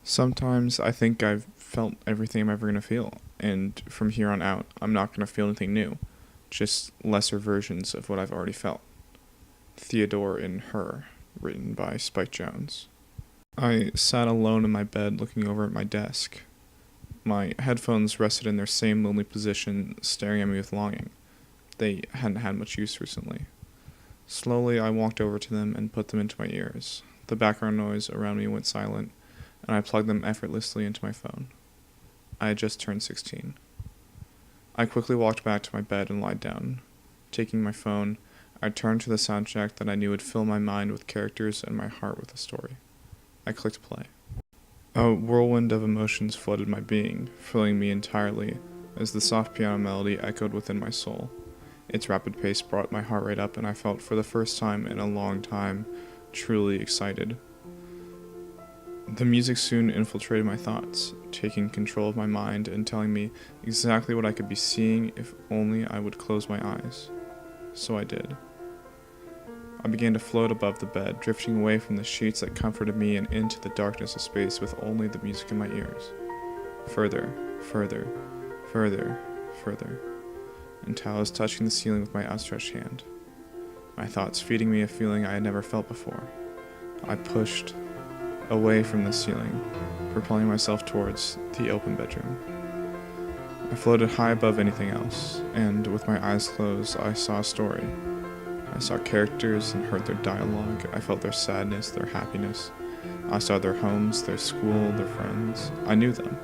Sometimes I think I've felt everything I'm ever going to feel, and from here on out, I'm not going to feel anything new, just lesser versions of what I've already felt. Theodore in Her, written by Spike Jones. I sat alone in my bed looking over at my desk. My headphones rested in their same lonely position, staring at me with longing. They hadn't had much use recently. Slowly, I walked over to them and put them into my ears. The background noise around me went silent, and I plugged them effortlessly into my phone. I had just turned 16. I quickly walked back to my bed and lied down. Taking my phone, I turned to the soundtrack that I knew would fill my mind with characters and my heart with a story. I clicked play. A whirlwind of emotions flooded my being, filling me entirely, as the soft piano melody echoed within my soul. Its rapid pace brought my heart rate up, and I felt for the first time in a long time truly excited. The music soon infiltrated my thoughts, taking control of my mind and telling me exactly what I could be seeing if only I would close my eyes. So I did. I began to float above the bed, drifting away from the sheets that comforted me and into the darkness of space with only the music in my ears. Further, further, further, further, until I was touching the ceiling with my outstretched hand. My thoughts feeding me a feeling I had never felt before. I pushed away from the ceiling, propelling myself towards the open bedroom. I floated high above anything else, and with my eyes closed, I saw a story. I saw characters and heard their dialogue. I felt their sadness, their happiness. I saw their homes, their school, their friends. I knew them.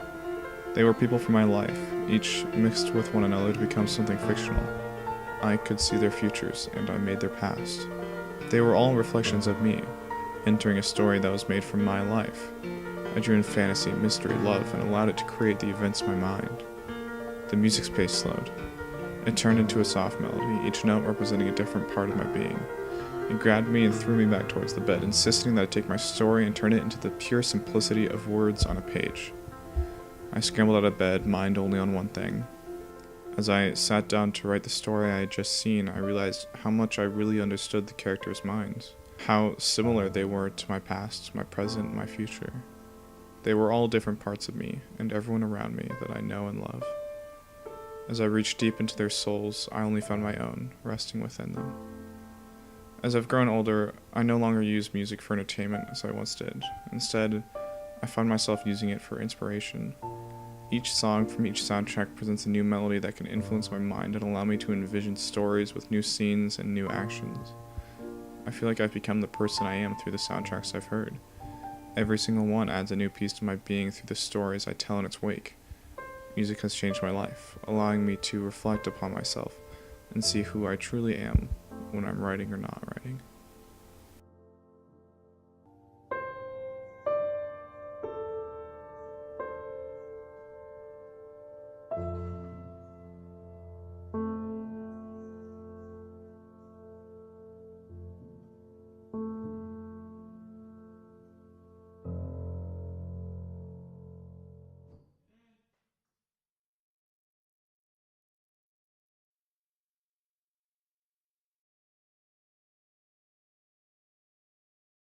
They were people from my life, each mixed with one another to become something fictional. I could see their futures, and I made their past. They were all reflections of me, entering a story that was made from my life. I drew in fantasy, mystery, love, and allowed it to create the events in my mind. The music's pace slowed. It turned into a soft melody, each note representing a different part of my being. It grabbed me and threw me back towards the bed, insisting that I take my story and turn it into the pure simplicity of words on a page. I scrambled out of bed, mind only on one thing. As I sat down to write the story I had just seen, I realized how much I really understood the characters' minds. How similar they were to my past, my present, my future. They were all different parts of me, and everyone around me that I know and love. As I reached deep into their souls, I only found my own, resting within them. As I've grown older, I no longer use music for entertainment as I once did. Instead, I find myself using it for inspiration. Each song from each soundtrack presents a new melody that can influence my mind and allow me to envision stories with new scenes and new actions. I feel like I've become the person I am through the soundtracks I've heard. Every single one adds a new piece to my being through the stories I tell in its wake. Music has changed my life, allowing me to reflect upon myself and see who I truly am when I'm writing or not writing.